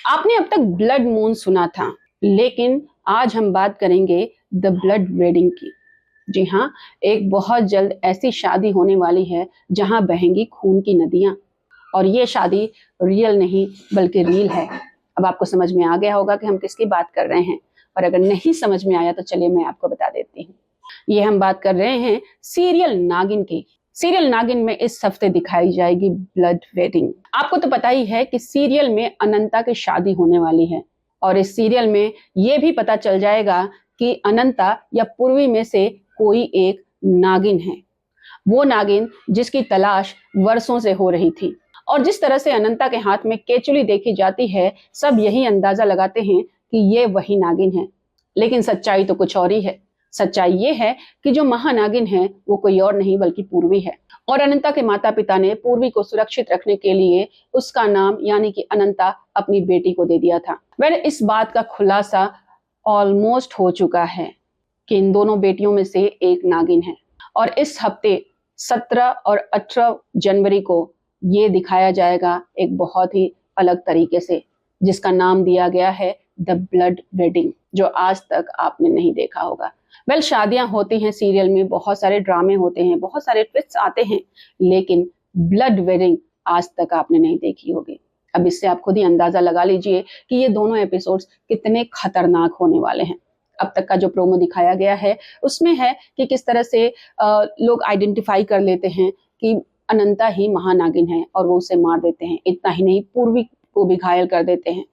आपने अब तक ब्लड मून सुना था, लेकिन आज हम बात करेंगे द ब्लड वेडिंग की। जी हाँ, एक बहुत जल्द ऐसी शादी होने वाली है जहां बहेंगी खून की नदियां। और ये शादी रियल नहीं बल्कि रील है। अब आपको समझ में आ गया होगा कि हम किसकी बात कर रहे हैं, और अगर नहीं समझ में आया तो चलिए मैं आपको बता देती हूँ। ये हम बात कर रहे हैं सीरियल नागिन की। सीरियल नागिन में इस हफ्ते दिखाई जाएगी ब्लड वेडिंग। आपको तो पता ही है कि सीरियल में अनंता की शादी होने वाली है, और इस सीरियल में ये भी पता चल जाएगा कि अनंता या पूर्वी में से कोई एक नागिन है। वो नागिन जिसकी तलाश वर्षों से हो रही थी। और जिस तरह से अनंता के हाथ में केचुली देखी जाती है, सब यही अंदाजा लगाते हैं कि ये वही नागिन है। लेकिन सच्चाई तो कुछ और ही है। सच्चाई ये है कि जो महानागिन है वो कोई और नहीं बल्कि पूर्वी है। और अनंता के माता पिता ने पूर्वी को सुरक्षित रखने के लिए उसका नाम यानी कि अनंता अपनी बेटी को दे दिया था। वह इस बात का खुलासा ऑलमोस्ट हो चुका है कि इन दोनों बेटियों में से एक नागिन है। और इस हफ्ते 17 और 18 जनवरी को ये दिखाया जाएगा एक बहुत ही अलग तरीके से, जिसका नाम दिया गया है द ब्लड वेडिंग, जो आज तक आपने नहीं देखा होगा। वेल, शादियां होती हैं सीरियल में, बहुत सारे ड्रामे होते हैं, बहुत सारे ट्विस्ट आते हैं, लेकिन ब्लड वेडिंग आज तक आपने नहीं देखी होगी। अब इससे आप खुद ही अंदाजा लगा लीजिए कि ये दोनों एपिसोड्स कितने खतरनाक होने वाले हैं। अब तक का जो प्रोमो दिखाया गया है उसमें है कि किस तरह से लोग आइडेंटिफाई कर लेते हैं कि अनंता ही महानागिन है और वो उसे मार देते हैं। इतना ही नहीं, पूर्वी को भी घायल कर देते हैं।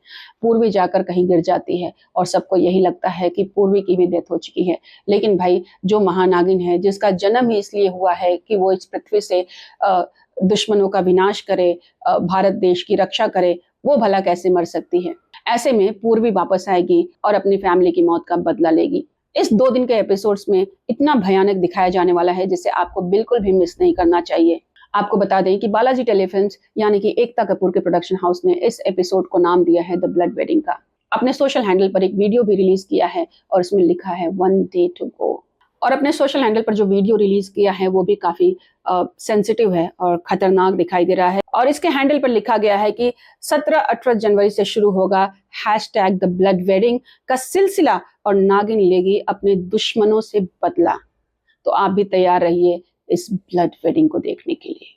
पूर्वी जाकर कहीं गिर जाती है और सबको यही लगता है कि पूर्वी की भी डेथ हो चुकी है। लेकिन भाई, जो महानागिन है, जिसका जन्म ही इसलिए हुआ है कि वो इस पृथ्वी से दुश्मनों का विनाश करे, भारत देश की रक्षा करे, वो भला कैसे मर सकती है। ऐसे में पूर्वी वापस आएगी और अपनी फैमिली की मौत का बदला लेगी। इस 2 दिन के एपिसोड्स में इतना भयानक दिखाया जाने वाला है जिसे आपको बिल्कुल भी मिस नहीं करना चाहिए। आपको बता दें कि बालाजी टेलीफिल्म्स यानी कि एकता कपूर के प्रोडक्शन हाउस ने इस एपिसोड को नाम दिया है द ब्लड वेडिंग का। अपने सोशल हैंडल पर एक वीडियो भी रिलीज किया है और इसमें लिखा है 1 day to go। और अपने सोशल हैंडल पर जो वीडियो रिलीज किया है वो भी काफी सेंसिटिव है और खतरनाक दिखाई दे रहा है। और इसके हैंडल पर लिखा गया है कि 17-18 जनवरी से शुरू होगा #द ब्लड वेडिंग का सिलसिला और नागिन लेगी अपने दुश्मनों से बदला। तो आप भी तैयार रहिए इस ब्लड वेडिंग को देखने के लिए।